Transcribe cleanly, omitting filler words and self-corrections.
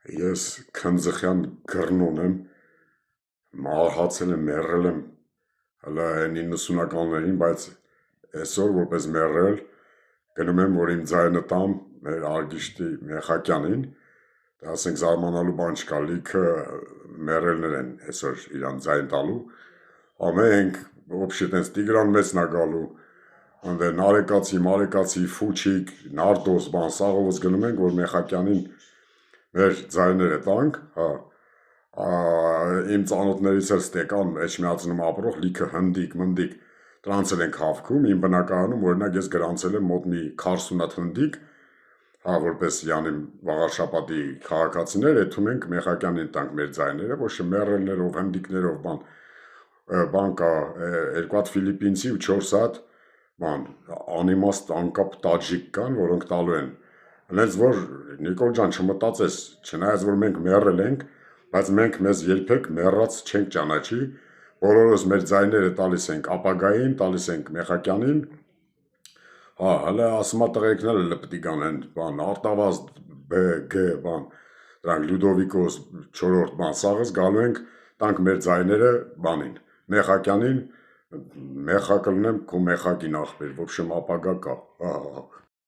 Ես քնձխյան գրնուն եմ, մահացել եմ, մեռել եմ հələ 90-ականներին, բայց այսօր որպես մեռել գնում եմ, որ իմ ձայնը տամ մեր Արգիշտի Մեխակյանին, դա ասենք զարմանալու բան չկա, լիքը մեռելներ են այսօր իրան ձայն տալու, ամենք ոբշե տենց Տիգրան մեծն ա գալու, Նարեկացի, Ֆուչիկ, Նարտոս, բան, սաղովս գնում ենք, որ Մեխակյանին մեր ձայները տանք, իմ ծանոթներից էլ ստեկան Էջմիածնում ապրող լիքը հնդիկ, մնդիկ, տրանցել ենք հավքում, իմ բնակարանում, օրինակ ես գրանցել եմ մոտ մի 40 հատ հնդիկ, որպես յանի Վաղարշապատի քաղաքացիներ, եթում ենք Մեխակյանին տանք մեր ձայները, ոչ մեռելներով, հնդիկներով, բան կա, 2 հատ ֆիլիպինցի ու 4 հատ, անիմաստ անկապ տաջիկ կան, որոնք տալու են, հենց որ Նիկոլ ջան չմտածես, չնայած որ մենք մեռել ենք, բայց մենք մեզ երբեք մեռած չենք ճանաչի, բոլորս մեր ձայները տալիս ենք ապագային, տալիս ենք Մեխակյանին, հələ ասմա տղերքն էլ պտի գան են, Արտավազդ, G, դրանք Լյուդովիկոս, 4-րդ, սաղս գալու ենք, տանք մեր ձայները, Մեխակյանին, մեխա կլնեմ քո մեխակին ախպեր, ոբշեմ ապագա կա,